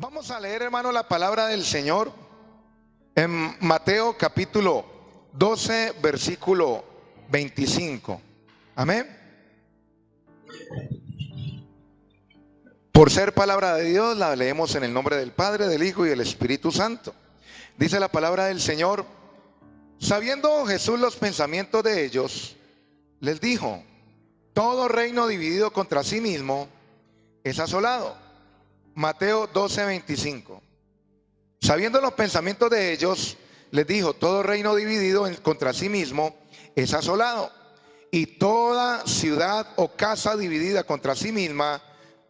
Vamos a leer, hermano, la palabra del Señor en Mateo capítulo 12, versículo 25. Amén. Por ser palabra de Dios, la leemos en el nombre del Padre, del Hijo y del Espíritu Santo. Dice la palabra del Señor: sabiendo Jesús los pensamientos de ellos, les dijo: todo reino dividido contra sí mismo es asolado. Mateo 12, 25. Sabiendo los pensamientos de ellos, les dijo: todo reino dividido contra sí mismo es asolado, y toda ciudad o casa dividida contra sí misma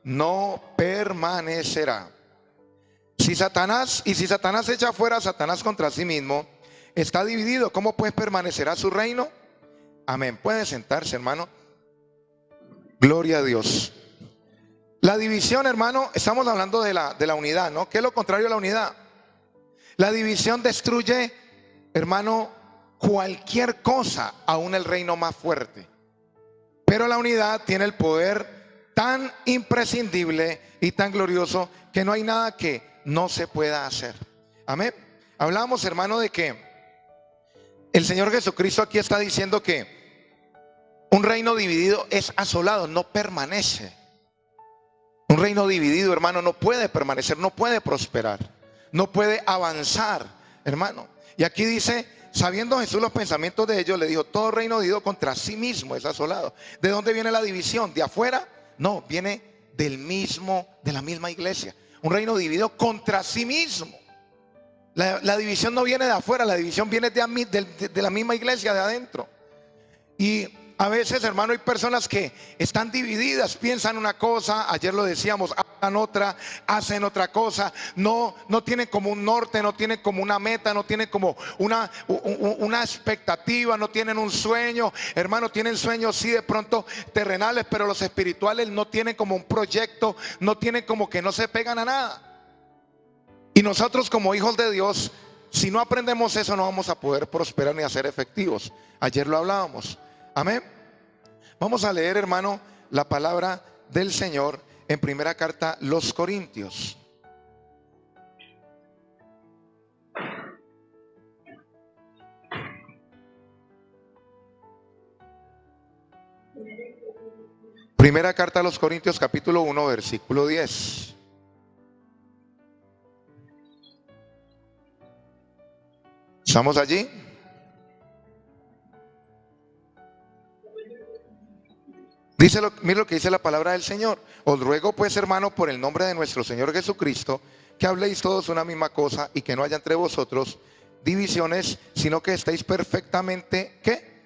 no permanecerá. Si Satanás echa fuera a Satanás contra sí mismo, está dividido, ¿cómo pues permanecerá su reino? Amén. Puede sentarse, hermano. Gloria a Dios. La división, hermano, estamos hablando de la unidad, ¿no? ¿Qué es lo contrario a la unidad? La división destruye, hermano, cualquier cosa, aún el reino más fuerte. Pero la unidad tiene el poder tan imprescindible y tan glorioso que no hay nada que no se pueda hacer. Amén. Hablamos, hermano, de que el Señor Jesucristo aquí está diciendo que un reino dividido es asolado, no permanece. Un reino dividido, hermano, no puede permanecer, no puede prosperar, no puede avanzar, hermano. Y aquí dice: sabiendo Jesús los pensamientos de ellos, le dijo: todo reino dividido contra sí mismo es asolado. ¿De dónde viene la división? ¿De afuera? No, viene de la misma iglesia. Un reino dividido contra sí mismo. La división no viene de afuera, la división viene de la misma iglesia, de adentro. Y a veces, hermano, hay personas que están divididas, piensan una cosa, ayer lo decíamos, hablan otra, hacen otra cosa, no tienen como un norte, no tienen como una meta, no tienen como una expectativa, no tienen un sueño. Hermano, tienen sueños sí de pronto terrenales, pero los espirituales no tienen como un proyecto, no tienen como que no se pegan a nada. Y nosotros como hijos de Dios, si no aprendemos eso, no vamos a poder prosperar ni a ser efectivos. Ayer lo hablábamos. Amén. Vamos a leer, hermano, la palabra del Señor en primera carta los Corintios. Primera carta a los Corintios, capítulo 1, versículo 10. ¿Estamos allí? Mire lo que dice la palabra del Señor: os ruego pues, hermano, por el nombre de nuestro Señor Jesucristo, que habléis todos una misma cosa, y que no haya entre vosotros divisiones, sino que estéis perfectamente, ¿qué?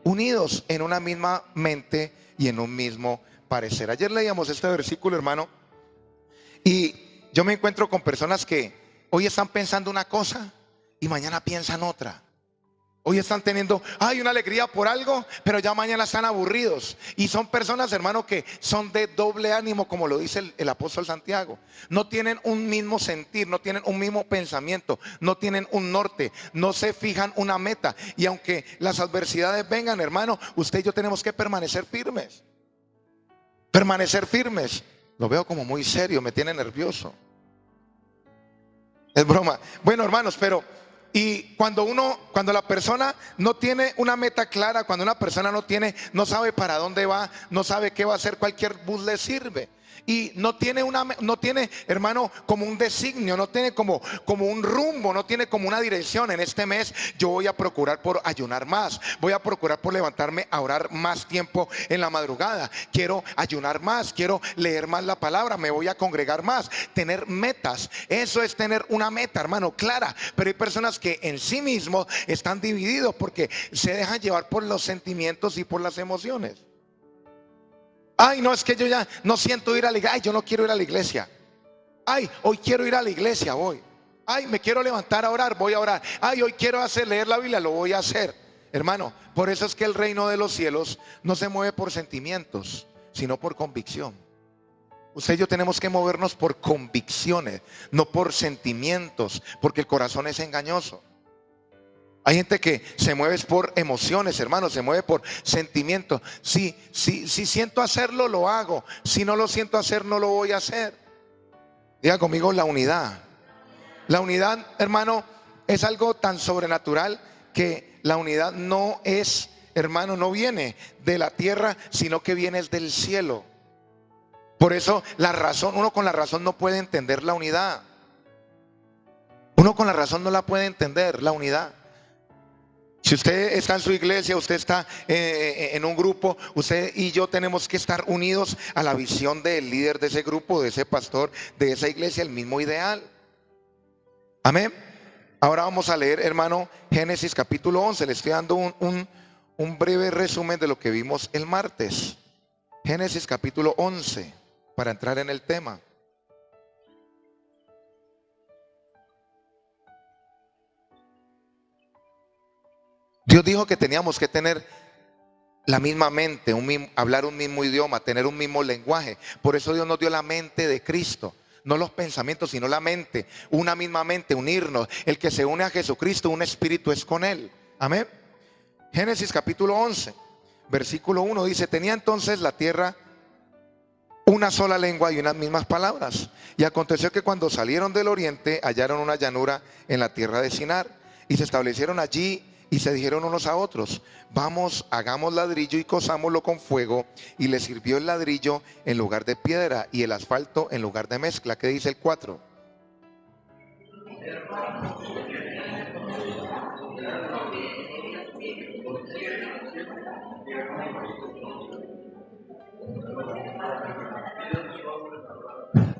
Unidos en una misma mente y en un mismo parecer. Ayer leíamos este versículo, hermano, y yo me encuentro con personas que hoy están pensando una cosa y mañana piensan otra. Hoy están teniendo una alegría por algo, pero ya mañana están aburridos. Y son personas, hermano, que son de doble ánimo, como lo dice el apóstol Santiago. No tienen un mismo sentir, no tienen un mismo pensamiento, no tienen un norte, no se fijan una meta. Y aunque las adversidades vengan, hermano, usted y yo tenemos que permanecer firmes. Permanecer firmes. Lo veo como muy serio, me tiene nervioso. Es broma. Bueno, hermanos, pero... y cuando la persona no tiene una meta clara, cuando una persona no sabe para dónde va, no sabe qué va a hacer, cualquier bus le sirve. Y no tiene, hermano, como un designio, no tiene como un rumbo, no tiene como una dirección. En este mes yo voy a procurar por ayunar más, voy a procurar por levantarme a orar más tiempo en la madrugada, quiero ayunar más, quiero leer más la palabra, me voy a congregar más. Tener metas, eso es tener una meta, hermano, clara. Pero hay personas que en sí mismos están divididos porque se dejan llevar por los sentimientos y por las emociones. No, es que yo ya no siento ir a la iglesia. Yo no quiero ir a la iglesia. Hoy quiero ir a la iglesia, voy. Me quiero levantar a orar, voy a orar. Hoy quiero leer la Biblia, lo voy a hacer. Hermano, por eso es que el reino de los cielos no se mueve por sentimientos, sino por convicción. Usted y yo tenemos que movernos por convicciones, no por sentimientos, porque el corazón es engañoso. Hay gente que se mueve por emociones, hermano, se mueve por sentimientos. Si siento hacerlo, lo hago. Si no lo siento hacer, no lo voy a hacer. Diga conmigo la unidad. La unidad, hermano, es algo tan sobrenatural que la unidad no es, hermano, no viene de la tierra, sino que viene del cielo. Por eso la razón, uno con la razón no puede entender la unidad. Uno con la razón no la puede entender, la unidad. Si usted está en su iglesia, usted está en un grupo, usted y yo tenemos que estar unidos a la visión del líder de ese grupo, de ese pastor, de esa iglesia, el mismo ideal. Amén. Ahora vamos a leer, hermano, Génesis capítulo 11. Le estoy dando un breve resumen de lo que vimos el martes. Génesis capítulo 11, para entrar en el tema. Dios dijo que teníamos que tener la misma mente, hablar un mismo idioma, tener un mismo lenguaje. Por eso Dios nos dio la mente de Cristo. No los pensamientos, sino la mente. Una misma mente, unirnos. El que se une a Jesucristo, un espíritu es con él. Amén. Génesis capítulo 11, versículo 1 dice: tenía entonces la tierra una sola lengua y unas mismas palabras. Y aconteció que cuando salieron del oriente hallaron una llanura en la tierra de Sinar, y se establecieron allí y se dijeron unos a otros: vamos, hagamos ladrillo y cosámoslo con fuego. Y les sirvió el ladrillo en lugar de piedra y el asfalto en lugar de mezcla. ¿Qué dice el 4?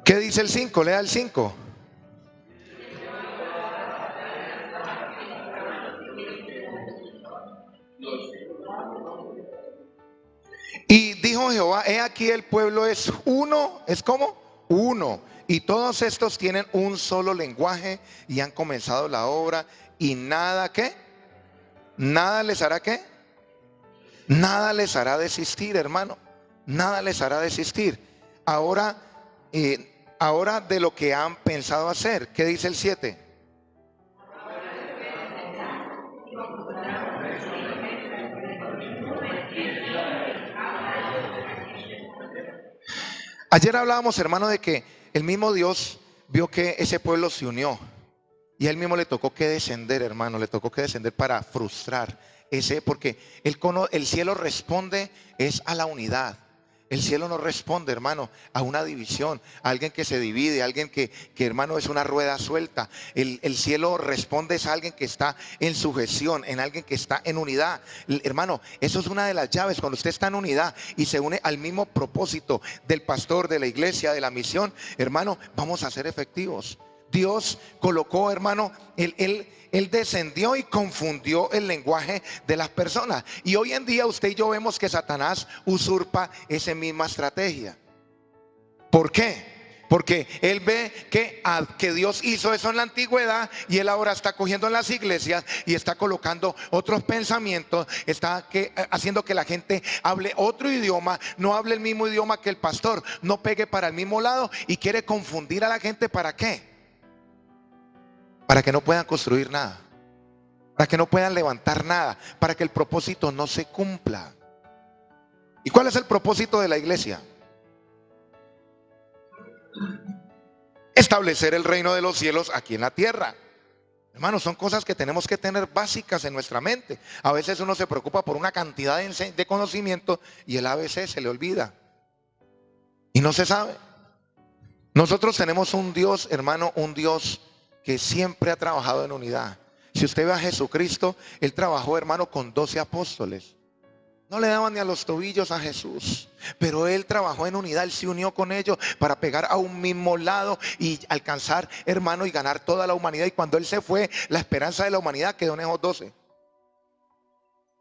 ¿Qué dice el 5? Lea el 5. Y dijo Jehová: he aquí el pueblo es uno. ¿Es como? Uno. Y todos estos tienen un solo lenguaje y han comenzado la obra. Y nada, ¿qué? Nada les hará, ¿qué? Nada les hará desistir, hermano. Nada les hará desistir. Ahora, ahora de lo que han pensado hacer. ¿Qué dice el 7? Ayer hablábamos, hermano, de que el mismo Dios vio que ese pueblo se unió. Y a él mismo le tocó que descender, hermano, le tocó que descender para frustrar ese, porque el cielo responde es a la unidad. El cielo no responde, hermano, a una división, a alguien que se divide, a alguien que hermano, es una rueda suelta. El cielo responde es a alguien que está en sujeción, en alguien que está en unidad. Hermano, eso es una de las llaves. Cuando usted está en unidad y se une al mismo propósito del pastor, de la iglesia, de la misión, hermano, vamos a ser efectivos. Dios colocó, hermano, él descendió y confundió el lenguaje de las personas. Y hoy en día usted y yo vemos que Satanás usurpa esa misma estrategia. ¿Por qué? Porque él ve que Dios hizo eso en la antigüedad y él ahora está cogiendo en las iglesias y está colocando otros pensamientos, está haciendo que la gente hable otro idioma, no hable el mismo idioma que el pastor, no pegue para el mismo lado y quiere confundir a la gente. ¿Para qué? Para que no puedan construir nada, para que no puedan levantar nada, para que el propósito no se cumpla. ¿Y cuál es el propósito de la iglesia? Establecer el reino de los cielos aquí en la tierra. Hermanos, son cosas que tenemos que tener básicas en nuestra mente. A veces uno se preocupa por una cantidad de conocimiento y el ABC se le olvida y no se sabe. Nosotros tenemos un Dios, hermano, un Dios que siempre ha trabajado en unidad. Si usted ve a Jesucristo, él trabajó, hermano, con 12 apóstoles. No le daban ni a los tobillos a Jesús, pero él trabajó en unidad. Él se unió con ellos para pegar a un mismo lado y alcanzar, hermano, y ganar toda la humanidad. Y cuando él se fue, la esperanza de la humanidad quedó en esos 12.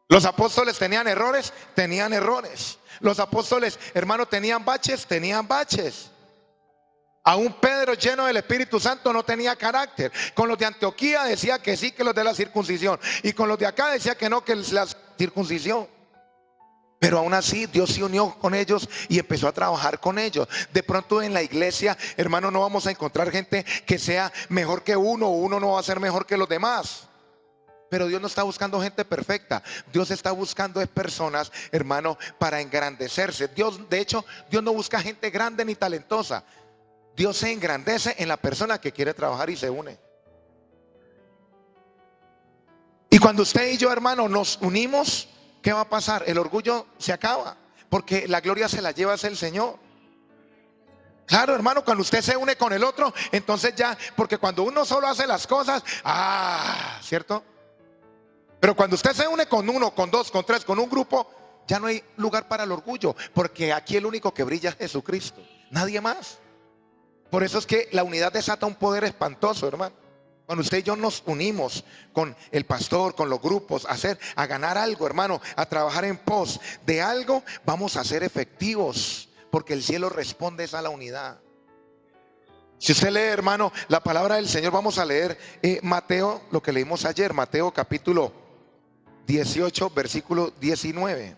Los apóstoles tenían errores, tenían errores. Los apóstoles, hermano, tenían baches, tenían baches. Aún Pedro, lleno del Espíritu Santo, no tenía carácter. Con los de Antioquía decía que sí, que los de la circuncisión, y con los de acá decía que no, que la circuncisión. Pero aún así Dios se unió con ellos y empezó a trabajar con ellos. De pronto en la iglesia, hermano, no vamos a encontrar gente que sea mejor que uno, o uno no va a ser mejor que los demás. Pero Dios no está buscando gente perfecta. Dios está buscando es personas, hermano, para engrandecerse. Dios, de hecho, Dios no busca gente grande ni talentosa. Dios se engrandece en la persona que quiere trabajar y se une. Y cuando usted y yo, hermano, nos unimos, ¿qué va a pasar? El orgullo se acaba, porque la gloria se la lleva el Señor. Claro, hermano, cuando usted se une con el otro, entonces ya, porque cuando uno solo hace las cosas, ¿cierto? Pero cuando usted se une con uno, con dos, con tres, con un grupo, ya no hay lugar para el orgullo, porque aquí el único que brilla es Jesucristo, nadie más. Por eso es que la unidad desata un poder espantoso, hermano. Cuando usted y yo nos unimos con el pastor, con los grupos, a ganar algo, hermano, a trabajar en pos de algo, vamos a ser efectivos, porque el cielo responde a la unidad. Si usted lee, hermano, la palabra del Señor, vamos a leer Mateo, lo que leímos ayer, Mateo capítulo 18, versículo 19.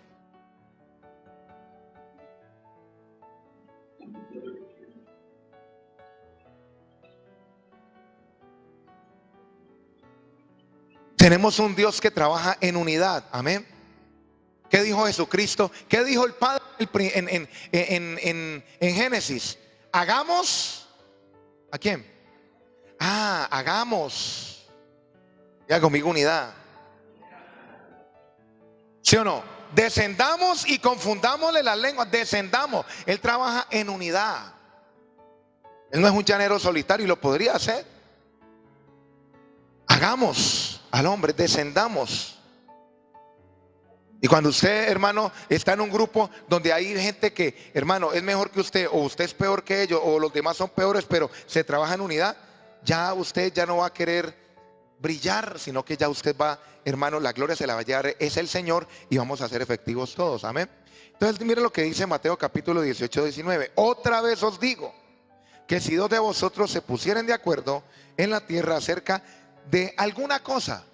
Tenemos un Dios que trabaja en unidad, amén. ¿Qué dijo Jesucristo? ¿Qué dijo el Padre en Génesis? Hagamos, ¿a quién? Hagamos, ya conmigo, unidad. ¿Sí o no? Descendamos y confundámosle las lenguas, descendamos. Él trabaja en unidad. Él no es un llanero solitario y lo podría hacer. Hagamos al hombre, descendamos. Y cuando usted, hermano, está en un grupo donde hay gente que, hermano, es mejor que usted, o usted es peor que ellos, o los demás son peores, pero se trabaja en unidad, ya usted ya no va a querer brillar, sino que ya usted va, hermano, la gloria se la va a llevar, es el Señor, y vamos a ser efectivos todos, amén. Entonces mire lo que dice Mateo capítulo 18, 19. Otra vez os digo, que si dos de vosotros se pusieren de acuerdo en la tierra acerca de alguna cosa.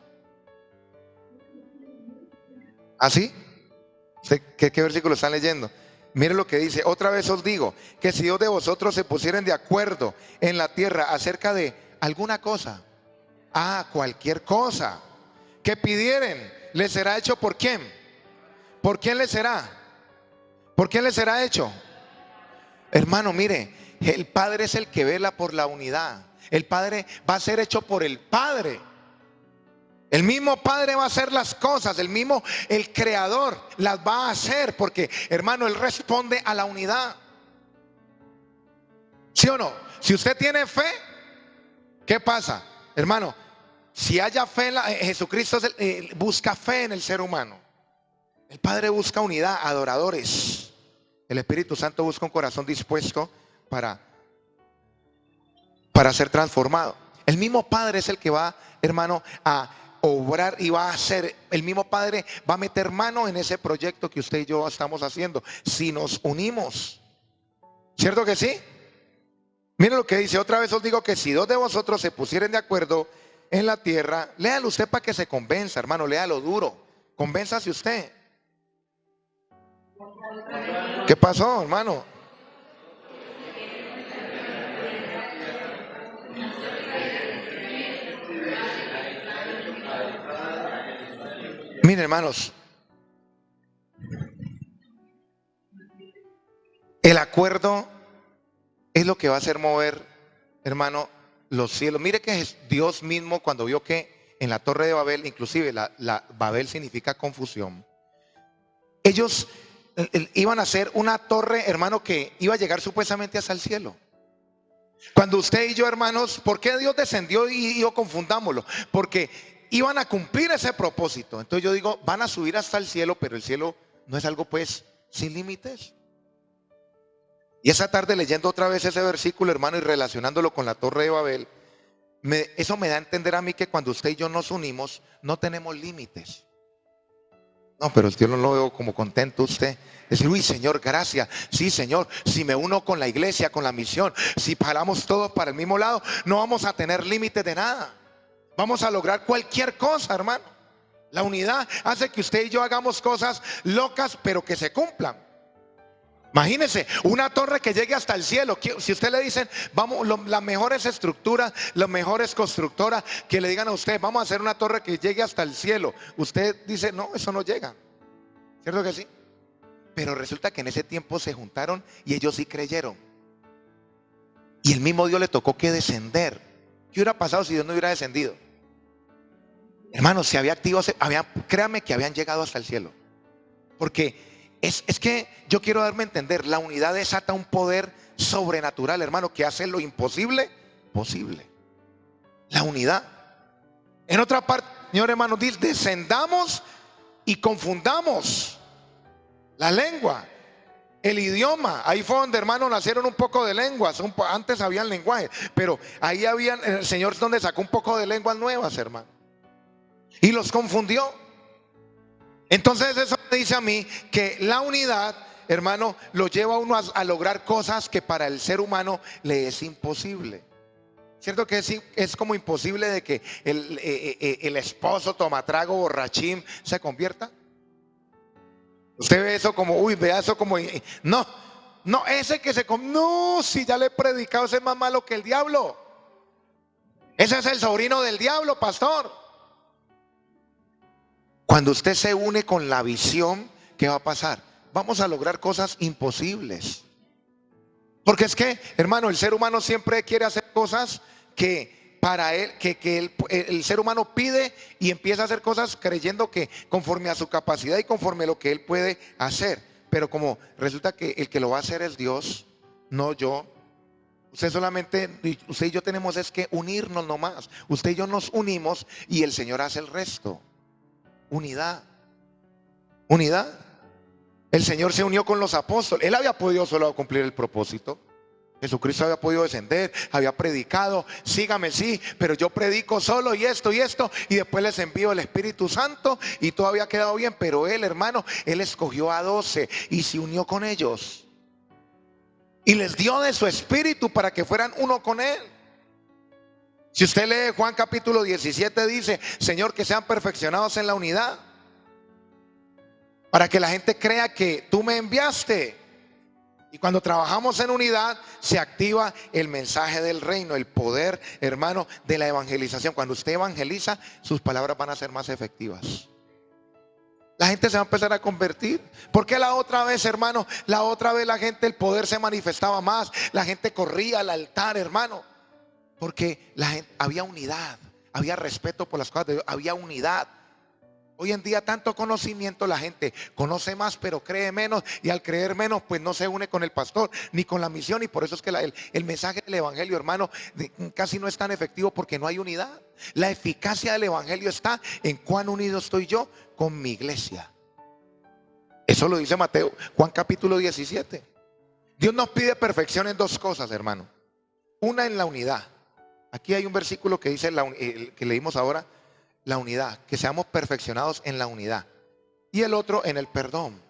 ¿Así? ¿Qué versículo están leyendo? Mire lo que dice. Otra vez os digo, que si dos de vosotros se pusieren de acuerdo en la tierra acerca de alguna cosa, cualquier cosa que pidieren, les será hecho ¿por quién? ¿Por quién les será? ¿Por quién les será hecho? Hermano, mire, el Padre es el que vela por la unidad. El Padre va a ser hecho por el Padre. El mismo Padre va a hacer las cosas, el Creador las va a hacer, porque, hermano, Él responde a la unidad. ¿Sí o no? Si usted tiene fe, ¿qué pasa? Hermano, si haya fe, Jesucristo busca fe en el ser humano. El Padre busca unidad, adoradores. El Espíritu Santo busca un corazón dispuesto para ser transformado. El mismo Padre es el que va, hermano, a obrar y va a hacer. El mismo Padre va a meter mano en ese proyecto que usted y yo estamos haciendo, si nos unimos. ¿Cierto que sí? Miren lo que dice. Otra vez os digo que si dos de vosotros se pusieren de acuerdo en la tierra, léalo usted para que se convenza, hermano, léalo duro, convénzase usted. ¿Qué pasó, hermano? Miren, hermanos, el acuerdo es lo que va a hacer mover, hermano, los cielos. Mire que es Dios mismo cuando vio que en la torre de Babel, inclusive la Babel significa confusión, ellos iban a hacer una torre, hermano, que iba a llegar supuestamente hasta el cielo. Cuando usted y yo, hermanos, ¿por qué Dios descendió y yo confundámoslo? Porque iban a cumplir ese propósito. Entonces yo digo, van a subir hasta el cielo, pero el cielo no es algo pues sin límites. Y esa tarde leyendo otra vez ese versículo, hermano, y relacionándolo con la torre de Babel, eso me da a entender a mí que cuando usted y yo nos unimos, no tenemos límites. No, pero yo no lo veo como contento usted. Es, uy, Señor, gracias. Sí, Señor, si me uno con la iglesia, con la misión, si paramos todos para el mismo lado, no vamos a tener límites de nada. Vamos a lograr cualquier cosa, hermano. La unidad hace que usted y yo hagamos cosas locas, pero que se cumplan. Imagínense, una torre que llegue hasta el cielo. Si usted le dicen, vamos, las mejores estructuras, las mejores constructoras, que le digan a usted, vamos a hacer una torre que llegue hasta el cielo. Usted dice, no, eso no llega. ¿Cierto que sí? Pero resulta que en ese tiempo se juntaron y ellos sí creyeron. Y el mismo Dios le tocó que descender. ¿Qué hubiera pasado si Dios no hubiera descendido? Hermanos, se había activado, créanme que habían llegado hasta el cielo. Porque es que yo quiero darme a entender, la unidad desata un poder sobrenatural, hermano, que hace lo imposible posible. La unidad. En otra parte, Señor hermano, dice, descendamos y confundamos la lengua, el idioma. Ahí fue donde, hermano, nacieron un poco de lenguas. Antes habían lenguajes, pero ahí habían, el Señor donde sacó un poco de lenguas nuevas, hermano, y los confundió. Entonces eso me dice a mí que la unidad, hermano, lo lleva a uno a lograr cosas que para el ser humano le es imposible. ¿Cierto que es como imposible de que el esposo tomatrago borrachín se convierta? Usted ve eso como, uy, vea eso como, no, no, ese que no, si ya le he predicado, ese es más malo que el diablo. Ese es el sobrino del diablo, pastor. Cuando usted se une con la visión, ¿qué va a pasar? Vamos a lograr cosas imposibles. Porque es que, hermano, el ser humano siempre quiere hacer cosas que para él, el ser humano pide y empieza a hacer cosas creyendo que conforme a su capacidad y conforme a lo que él puede hacer. Pero como resulta que el que lo va a hacer es Dios, no yo. Usted y yo tenemos es que unirnos nomás. Usted y yo nos unimos y el Señor hace el resto. Unidad. Unidad. El Señor se unió con los apóstoles. Él había podido solo cumplir el propósito. Jesucristo había podido descender, había predicado, sígame, sí, pero yo predico solo y esto, y después les envío el Espíritu Santo y todo había quedado bien. Pero él, hermano, él escogió a 12 y se unió con ellos. Y les dio de su espíritu para que fueran uno con él. Si usted lee Juan capítulo 17, dice, Señor, que sean perfeccionados en la unidad, para que la gente crea que tú me enviaste. Y cuando trabajamos en unidad, se activa el mensaje del reino, el poder, hermano, de la evangelización. Cuando usted evangeliza, sus palabras van a ser más efectivas. La gente se va a empezar a convertir. Porque la otra vez, hermano, la otra vez la gente, el poder se manifestaba más. La gente corría al altar, hermano. Porque había unidad, había respeto por las cosas de Dios, había unidad. Hoy en día tanto conocimiento, la gente conoce más pero cree menos, y al creer menos pues no se une con el pastor ni con la misión, y por eso es que el mensaje del evangelio, hermano, casi no es tan efectivo porque no hay unidad. La eficacia del evangelio está en cuán unido estoy yo con mi iglesia. Eso lo dice Mateo, Juan capítulo 17. Dios nos pide perfección en dos cosas, hermano. Una, en la unidad. Aquí hay un versículo que dice, que leímos ahora, la unidad, que seamos perfeccionados en la unidad. Y el otro, en el perdón.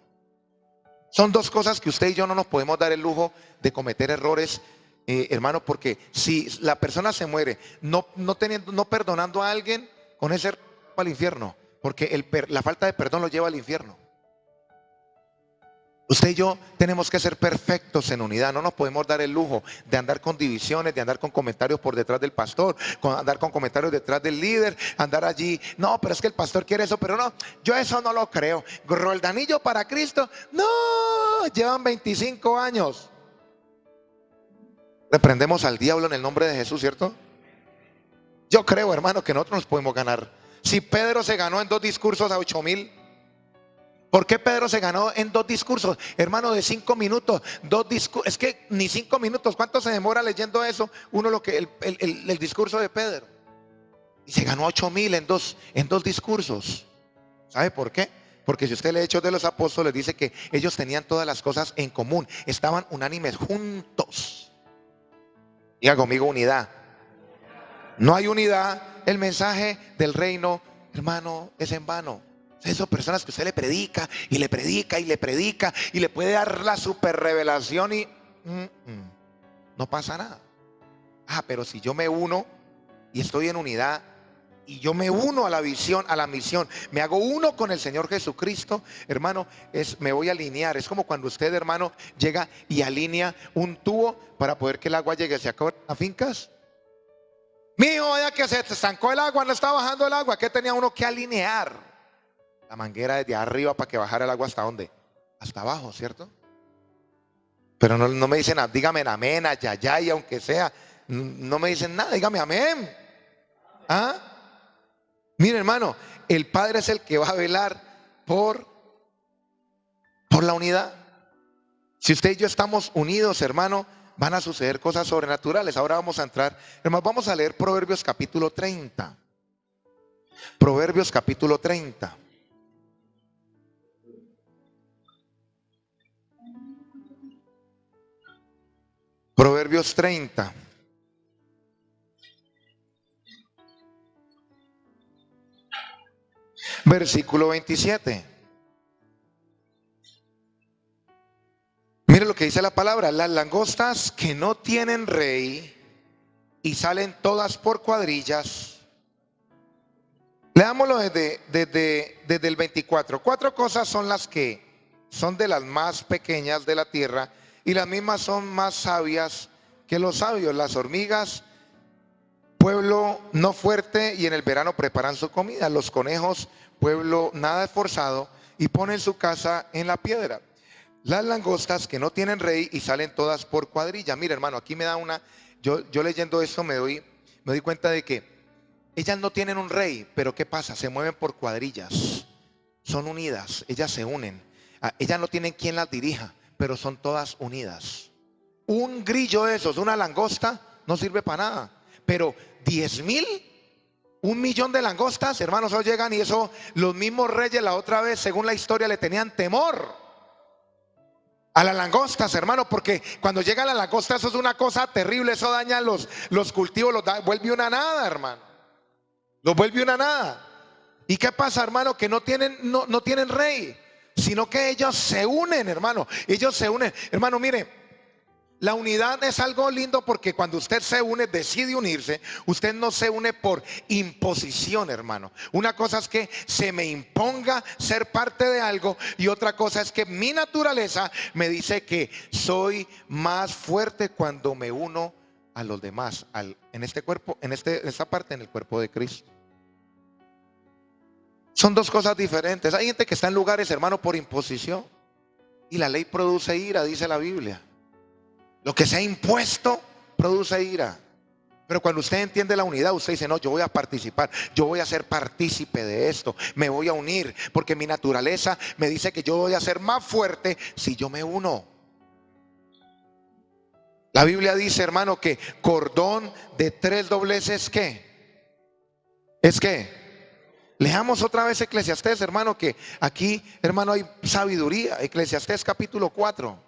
Son dos cosas que usted y yo no nos podemos dar el lujo de cometer errores, hermano, porque si la persona se muere no perdonando a alguien, con ese error va al infierno, porque la falta de perdón lo lleva al infierno. Usted y yo tenemos que ser perfectos en unidad. No nos podemos dar el lujo de andar con divisiones, de andar con comentarios por detrás del pastor, andar con comentarios detrás del líder, andar allí. No, pero es que el pastor quiere eso, pero no, yo eso no lo creo. Roldanillo para Cristo, no, llevan 25 años. Reprendemos al diablo en el nombre de Jesús, ¿cierto? Yo creo, hermano, que nosotros nos podemos ganar. Si Pedro se ganó en 2 discursos a 8,000, ¿por qué Pedro se ganó en 2 discursos? Hermano, de 5 minutos, 2 discursos. Es que ni 5 minutos, ¿cuánto se demora leyendo eso? El discurso de Pedro. Y se ganó 8,000 en dos discursos. ¿Sabe por qué? Porque si usted lee Hechos de los Apóstoles, dice que ellos tenían todas las cosas en común. Estaban unánimes juntos. Diga conmigo, unidad. No hay unidad, el mensaje del reino, hermano, es en vano. Esas personas que usted le predica y le predica y le predica y le puede dar la super revelación y no pasa nada. Pero si yo me uno y estoy en unidad y yo me uno a la visión, a la misión, me hago uno con el Señor Jesucristo, hermano, me voy a alinear. Es como cuando usted, hermano, llega y alinea un tubo para poder que el agua llegue. ¿Se acuerdan a fincas? Mijo, vaya que se estancó el agua, no está bajando el agua. ¿Qué tenía uno que alinear? La manguera desde arriba para que bajara el agua, ¿hasta dónde? Hasta abajo, ¿cierto? Pero no me dicen, dígame amén, ayayay, aunque sea. No me dicen nada, dígame amén. ¿Ah? Mire, hermano, el Padre es el que va a velar por, por la unidad. Si usted y yo estamos unidos, hermano, van a suceder cosas sobrenaturales. Ahora vamos a entrar, hermano, vamos a leer Proverbios capítulo 30. Proverbios capítulo 30. Proverbios 30. Versículo 27. Mire lo que dice la palabra: las langostas que no tienen rey y salen todas por cuadrillas. Leámoslo desde el 24. Cuatro cosas son las que son de las más pequeñas de la tierra, y las mismas son más sabias que los sabios. Las hormigas, pueblo no fuerte, y en el verano preparan su comida. Los conejos, pueblo nada esforzado, y ponen su casa en la piedra. Las langostas que no tienen rey y salen todas por cuadrilla. Mira, hermano, aquí me da una. Yo leyendo esto me doy cuenta de que ellas no tienen un rey, pero ¿qué pasa? Se mueven por cuadrillas. Son unidas, ellas se unen. Ellas no tienen quien las dirija, pero son todas unidas. Un grillo de esos, una langosta, no sirve para nada. Pero 10,000, 1,000,000 de langostas, hermanos, eso llegan, y eso los mismos reyes la otra vez, según la historia, le tenían temor a las langostas, hermano, porque cuando llega la langosta, eso es una cosa terrible. Eso daña los cultivos, vuelve una nada, hermano. Los vuelve una nada. ¿Y qué pasa, hermano? Que no tienen rey, sino que ellos se unen, hermano. Ellos se unen. Hermano, mire, la unidad es algo lindo, porque cuando usted se une, decide unirse, usted no se une por imposición, hermano. Una cosa es que se me imponga ser parte de algo, y otra cosa es que mi naturaleza me dice que soy más fuerte cuando me uno a los demás, en este cuerpo, esta parte, en el cuerpo de Cristo. Son dos cosas diferentes. Hay gente que está en lugares, hermano, por imposición, y la ley produce ira, dice la Biblia. Lo que se ha impuesto produce ira. Pero cuando usted entiende la unidad, usted dice: no, yo voy a participar, yo voy a ser partícipe de esto, me voy a unir, porque mi naturaleza me dice que yo voy a ser más fuerte si yo me uno. La Biblia dice, hermano, que cordón de 3 dobleces, ¿qué? ¿Es qué? Leamos otra vez Eclesiastés, hermano, que aquí, hermano, hay sabiduría. Eclesiastés capítulo 4,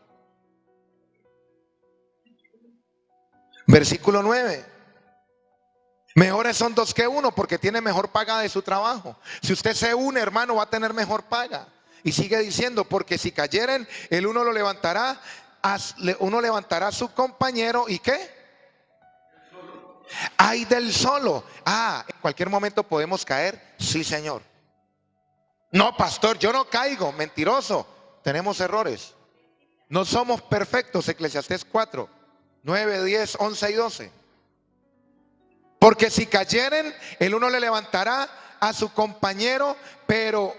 versículo 9. Mejores son 2 que 1, porque tiene mejor paga de su trabajo. Si usted se une, hermano, va a tener mejor paga. Y sigue diciendo: porque si cayeren, el uno lo levantará, uno levantará a su compañero. ¿Y qué? Ay del solo. En cualquier momento podemos caer. Sí, Señor. No, pastor, yo no caigo. Mentiroso. Tenemos errores. No somos perfectos. Eclesiastés 4, 9, 10, 11 y 12. Porque si cayeren, el uno le levantará a su compañero, pero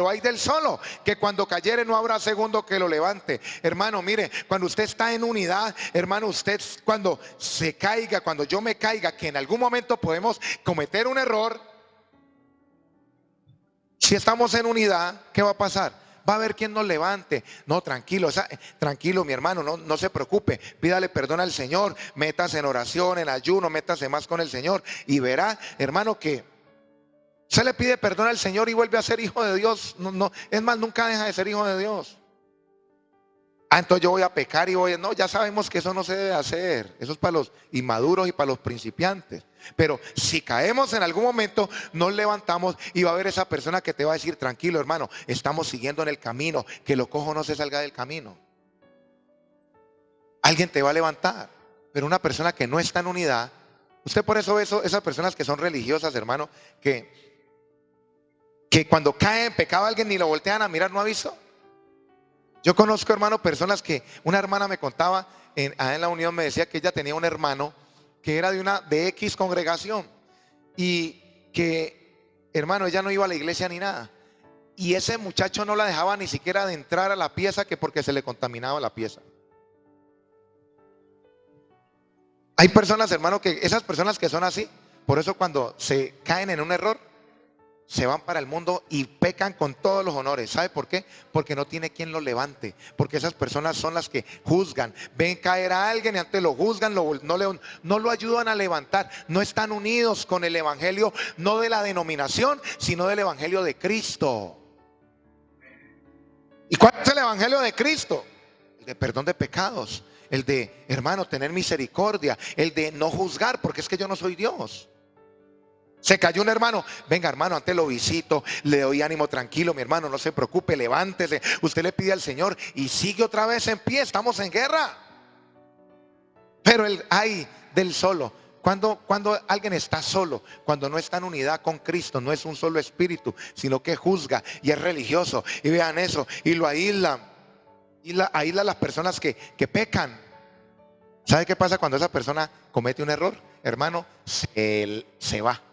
hay del solo, que cuando cayere no habrá segundo que lo levante. Hermano, mire, cuando usted está en unidad, hermano, usted cuando se caiga, cuando yo me caiga, que en algún momento podemos cometer un error, si estamos en unidad, ¿qué va a pasar? Va a haber quien nos levante. No, tranquilo, tranquilo, mi hermano, no se preocupe. Pídale perdón al Señor, métase en oración, en ayuno, métase más con el Señor, y verá, hermano, que se le pide perdón al Señor y vuelve a ser hijo de Dios. Es más, nunca deja de ser hijo de Dios. Entonces yo voy a pecar y no, ya sabemos que eso no se debe hacer. Eso es para los inmaduros y para los principiantes. Pero si caemos en algún momento, nos levantamos, y va a haber esa persona que te va a decir: tranquilo, hermano, estamos siguiendo en el camino, que lo cojo no se salga del camino. Alguien te va a levantar. Pero una persona que no está en unidad, usted por eso ve esas personas que son religiosas, hermano, que cuando cae en pecado alguien ni lo voltean a mirar. ¿No ha visto? Yo conozco, hermano, personas que, una hermana me contaba, allá en la Unión, me decía que ella tenía un hermano que era de X congregación, y que, hermano, ella no iba a la iglesia ni nada, y ese muchacho no la dejaba ni siquiera de entrar a la pieza, que porque se le contaminaba la pieza. Hay personas, hermano, que esas personas que son así, por eso cuando se caen en un error, se van para el mundo y pecan con todos los honores. ¿Sabe por qué? Porque no tiene quien lo levante. Porque esas personas son las que juzgan. Ven caer a alguien y antes lo juzgan, no lo ayudan a levantar. No están unidos con el evangelio, no de la denominación, sino del evangelio de Cristo. ¿Y cuál es el evangelio de Cristo? El de perdón de pecados. El de, hermano, tener misericordia. El de no juzgar, porque es que yo no soy Dios. Se cayó un hermano, venga hermano, antes lo visito, le doy ánimo, tranquilo mi hermano, no se preocupe, levántese. Usted le pide al Señor y sigue otra vez en pie, estamos en guerra. Pero el ay del solo, cuando alguien está solo, cuando no está en unidad con Cristo, no es un solo espíritu, sino que juzga y es religioso. Y vean eso, y lo aísla a las personas que pecan. ¿Sabe qué pasa cuando esa persona comete un error? Hermano, se va.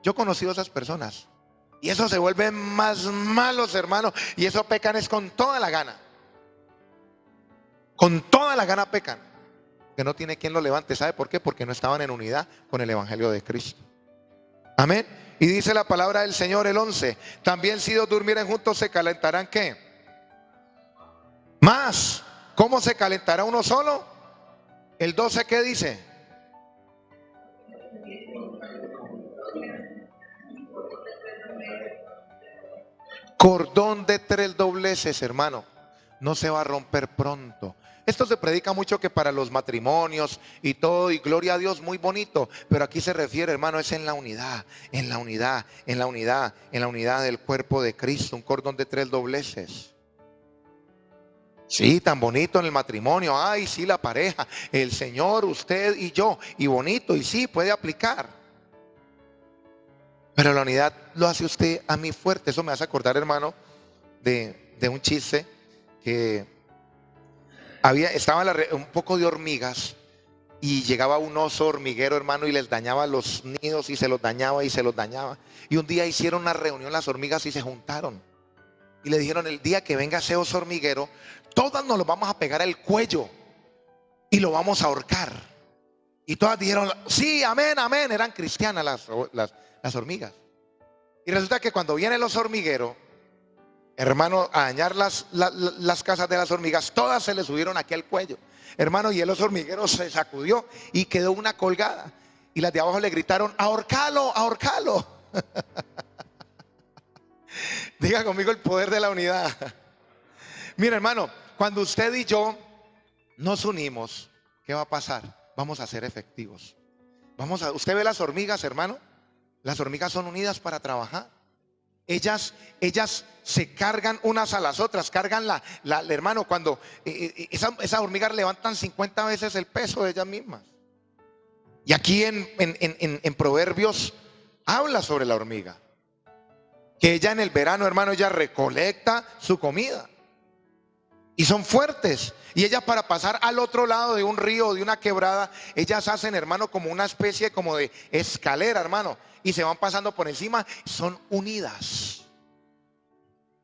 Yo he conocido a esas personas y eso se vuelven más malos, hermano, y eso pecan es con toda la gana. Con toda la gana pecan, que no tiene quien lo levante. ¿Sabe por qué? Porque no estaban en unidad con el evangelio de Cristo. Amén. Y dice la palabra del Señor, el 11, también si dos durmieren juntos se calentarán ¿qué? Más. ¿Cómo se calentará uno solo? El 12, ¿qué dice? Cordón de 3 dobleces, hermano, no se va a romper pronto. Esto se predica mucho que para los matrimonios y todo, y gloria a Dios, muy bonito. Pero aquí se refiere, hermano, es en la unidad, en la unidad, en la unidad, en la unidad del cuerpo de Cristo. Un cordón de 3 dobleces. Sí, tan bonito en el matrimonio. Ay, sí, la pareja, el Señor, usted y yo. Y bonito, y sí, puede aplicar. Pero la unidad lo hace usted a mí fuerte. Eso me hace acordar, hermano, de un chiste que estaba un poco de hormigas y llegaba un oso hormiguero, hermano, y les dañaba los nidos y se los dañaba y se los dañaba. Y un día hicieron una reunión las hormigas y se juntaron. Y le dijeron, el día que venga ese oso hormiguero, todas nos lo vamos a pegar al cuello y lo vamos a ahorcar. Y todas dijeron, sí, amén, amén. Eran cristianas las hormigas. Y resulta que cuando viene el oso hormiguero, hermano, a dañar las casas de las hormigas, todas se le subieron aquí al cuello, hermano, y el oso hormiguero se sacudió y quedó una colgada. Y las de abajo le gritaron, ahorcalo, ahorcalo. Diga conmigo el poder de la unidad. Mira, hermano, cuando usted y yo nos unimos, ¿qué va a pasar? Vamos a ser efectivos. Usted ve las hormigas, hermano. Las hormigas son unidas para trabajar. Ellas se cargan unas a las otras, cargan hermano, cuando esas hormigas levantan 50 veces el peso de ellas mismas. Y aquí en Proverbios habla sobre la hormiga, que ella en el verano, hermano, ella recolecta su comida. Y son fuertes. Y ellas, para pasar al otro lado de un río o de una quebrada, ellas hacen, hermano, como una especie como de escalera, hermano. Y se van pasando por encima. Son unidas.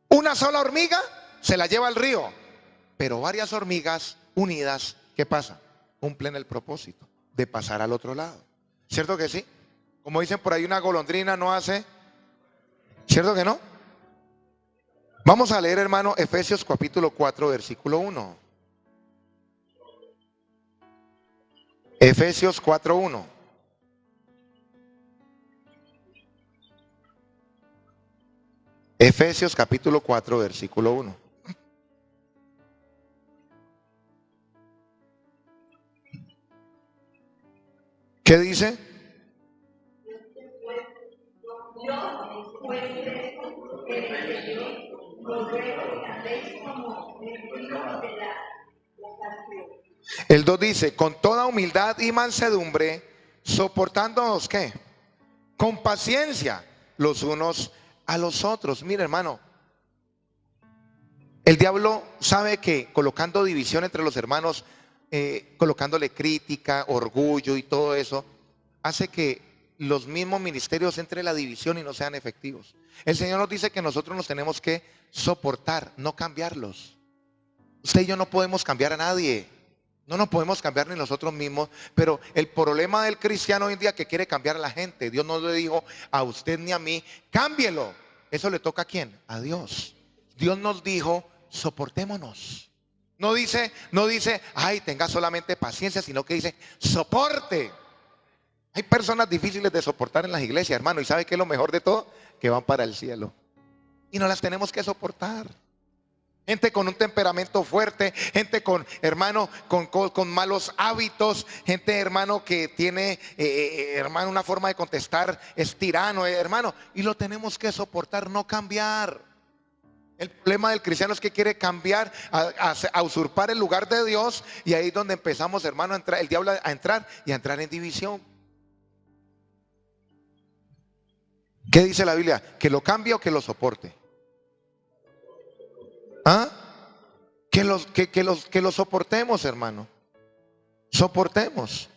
Una sola hormiga se la lleva al río. Pero varias hormigas unidas, ¿qué pasa? Cumplen el propósito de pasar al otro lado. ¿Cierto que sí? Como dicen por ahí, una golondrina no hace. ¿Cierto que no? Vamos a leer, hermano, Efesios capítulo 4, versículo 1. Efesios 4, 1. Efesios capítulo 4, versículo 1. ¿Qué dice? El 2 dice, con toda humildad y mansedumbre, soportándonos, ¿qué? Con paciencia los unos a los otros. Mira, hermano, el diablo sabe que colocando división entre los hermanos, colocándole crítica, orgullo y todo eso, hace que los mismos ministerios entre la división y no sean efectivos. El Señor nos dice que nosotros nos tenemos que soportar, no cambiarlos. Usted y yo no podemos cambiar a nadie. No nos podemos cambiar ni nosotros mismos, pero el problema del cristiano hoy en día es que quiere cambiar a la gente. Dios no le dijo a usted ni a mí, cámbielo. Eso le toca ¿a quién? A Dios. Dios nos dijo, soportémonos. No dice, ay, tenga solamente paciencia, sino que dice, soporte. Hay personas difíciles de soportar en las iglesias, hermano, y ¿sabe qué es lo mejor de todo? Que van para el cielo. Y no las tenemos que soportar. Gente con un temperamento fuerte, gente con, hermano, con malos hábitos, gente, hermano, que tiene, hermano, una forma de contestar, es tirano, hermano, y lo tenemos que soportar, no cambiar. El problema del cristiano es que quiere cambiar, a usurpar el lugar de Dios, y ahí es donde empezamos, hermano, el diablo a entrar en división. ¿Qué dice la Biblia? ¿Que lo cambie o que lo soporte? ¿Ah? Que los soportemos, hermano. Soportemos.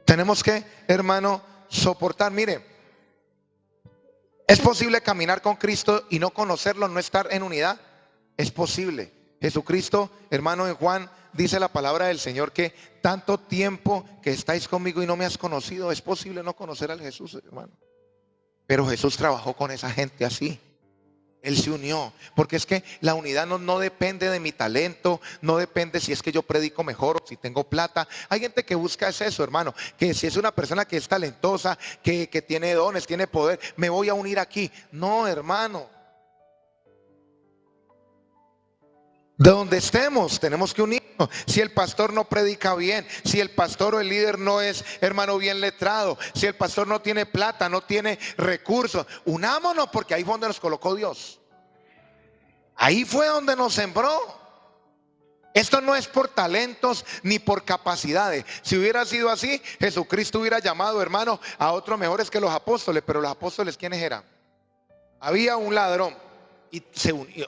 Tenemos que, hermano, soportar. Mire, ¿es posible caminar con Cristo y no conocerlo, no estar en unidad? Es posible. Jesucristo, hermano, en Juan dice la palabra del Señor que tanto tiempo que estáis conmigo y no me has conocido. Es posible no conocer al Jesús, hermano. Pero Jesús trabajó con esa gente así. Él se unió, porque es que la unidad no depende de mi talento, no depende si es que yo predico mejor o si tengo plata. Hay gente que busca es eso, hermano, que si es una persona que es talentosa, que tiene dones, tiene poder, me voy a unir aquí. No, hermano. De donde estemos, tenemos que unirnos. Si el pastor no predica bien, si el pastor o el líder no es, hermano, bien letrado, si el pastor no tiene plata, no tiene recursos, unámonos, porque ahí fue donde nos colocó Dios. Ahí fue donde nos sembró. Esto no es por talentos ni por capacidades. Si hubiera sido así, Jesucristo hubiera llamado, hermano, a otros mejores que los apóstoles. Pero los apóstoles, ¿quiénes eran? Había un ladrón y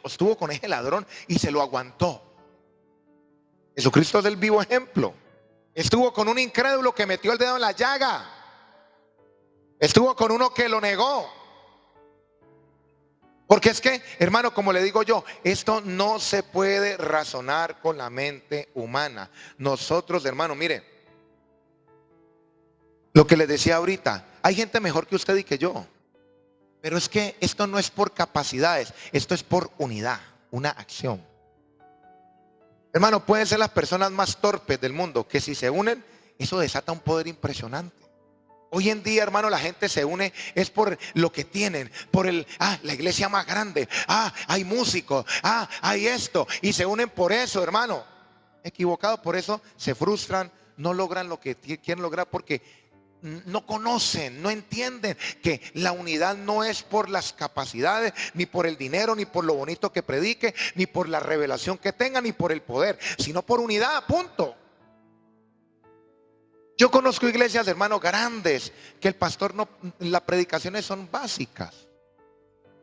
estuvo con ese ladrón y se lo aguantó. Jesucristo es el vivo ejemplo. Estuvo con un incrédulo que metió el dedo en la llaga. Estuvo con uno que lo negó. Porque es que, hermano, como le digo yo, esto no se puede razonar con la mente humana. Nosotros, hermano, mire, lo que les decía ahorita, hay gente mejor que usted y que yo. Pero es que esto no es por capacidades, esto es por unidad, una acción. Hermano, pueden ser las personas más torpes del mundo, que si se unen, eso desata un poder impresionante. Hoy en día, hermano, la gente se une es por lo que tienen, por la iglesia más grande, hay músicos, hay esto, y se unen por eso, hermano. Equivocado, por eso se frustran, no logran lo que quieren lograr, porque no conocen, no entienden que la unidad no es por las capacidades, ni por el dinero, ni por lo bonito que predique, ni por la revelación que tenga, ni por el poder, sino por unidad, punto. Yo conozco iglesias, hermanos, grandes, que el pastor no, las predicaciones son básicas.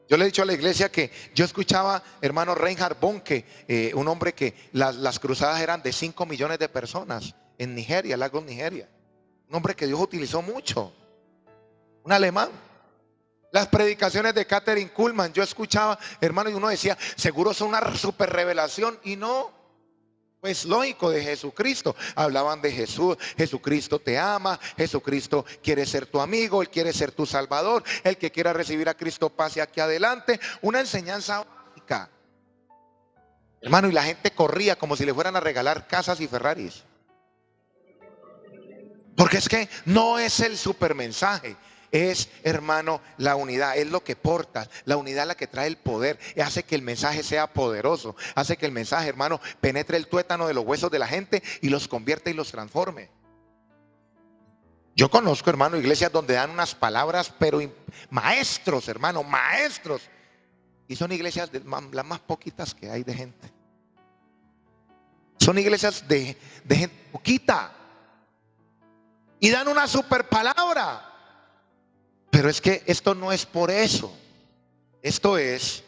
Yo le he dicho a la iglesia que yo escuchaba, hermano Reinhard Bonke, un hombre que las cruzadas eran de 5 millones de personas en Nigeria, Lagos, Nigeria. Un hombre que Dios utilizó mucho, un alemán. Las predicaciones de Catherine Kuhlman, yo escuchaba, hermano, y uno decía, seguro son una super revelación, y no, pues lógico, de Jesucristo. Hablaban de Jesús, Jesucristo te ama, Jesucristo quiere ser tu amigo, Él quiere ser tu salvador, el que quiera recibir a Cristo pase aquí adelante, una enseñanza básica. Hermano, y la gente corría como si le fueran a regalar casas y Ferraris. Porque es que no es el supermensaje, es, hermano, la unidad, es lo que porta, la unidad es la que trae el poder, hace que el mensaje sea poderoso, hace que el mensaje, hermano, penetre el tuétano de los huesos de la gente y los convierta y los transforme. Yo conozco, hermano, iglesias donde dan unas palabras, pero maestros, hermano, maestros. Y son iglesias las más poquitas que hay de gente. Son iglesias de gente poquita. Y dan una super palabra. Pero es que esto no es por eso. Esto es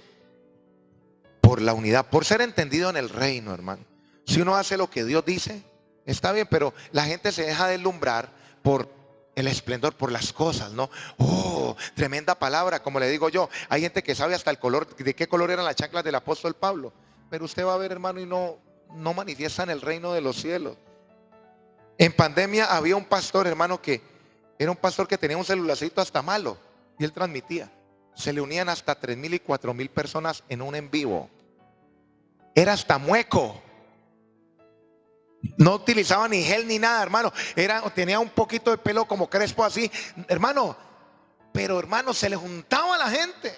por la unidad, por ser entendido en el reino, hermano. Si uno hace lo que Dios dice, está bien, pero la gente se deja deslumbrar por el esplendor por las cosas, ¿no? Oh, tremenda palabra, como le digo yo. Hay gente que sabe hasta el color, de qué color eran las chanclas del apóstol Pablo. Pero usted va a ver, hermano, y no manifiesta en el reino de los cielos. En pandemia había un pastor, hermano, que era un pastor que tenía un celularcito hasta malo y él transmitía. Se le unían hasta 3.000 y 4.000 personas en un en vivo. Era hasta mueco. No utilizaba ni gel ni nada, hermano. Tenía un poquito de pelo como crespo así, hermano. Pero, hermano, se le juntaba a la gente.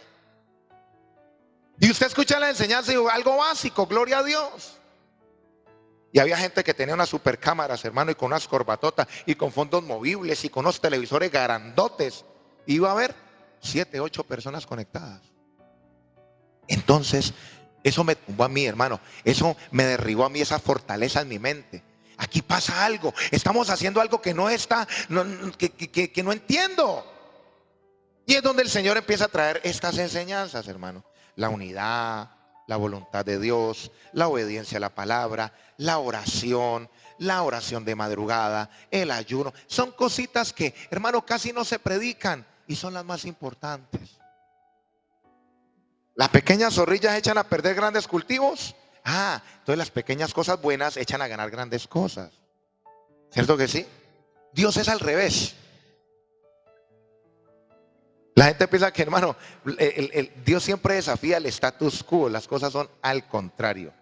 Y usted escucha la enseñanza y dijo, algo básico, gloria a Dios. Y había gente que tenía unas super cámaras, hermano, y con unas corbatotas, y con fondos movibles, y con unos televisores grandotes. Iba a haber 7, 8 personas conectadas. Entonces, eso me tumbó a mí, hermano. Eso me derribó a mí esa fortaleza en mi mente. Aquí pasa algo. Estamos haciendo algo que no está, que no entiendo. Y es donde el Señor empieza a traer estas enseñanzas, hermano. La unidad, la voluntad de Dios, la obediencia a la palabra, la oración de madrugada, el ayuno. Son cositas que, hermano, casi no se predican y son las más importantes. Las pequeñas zorrillas echan a perder grandes cultivos. Entonces las pequeñas cosas buenas echan a ganar grandes cosas. ¿Cierto que sí? Dios es al revés. La gente piensa que, hermano, Dios siempre desafía el status quo. Las cosas son al contrario.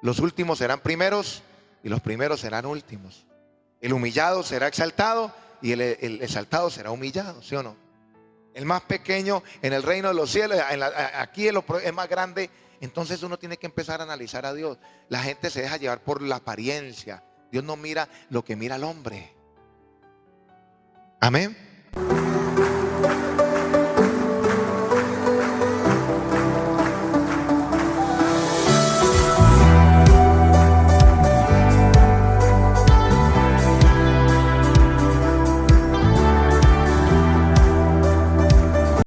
Los últimos serán primeros y los primeros serán últimos. El humillado será exaltado y el exaltado será humillado, ¿sí o no? El más pequeño en el reino de los cielos, aquí es más grande. Entonces uno tiene que empezar a analizar a Dios. La gente se deja llevar por la apariencia. Dios no mira lo que mira el hombre. Amén.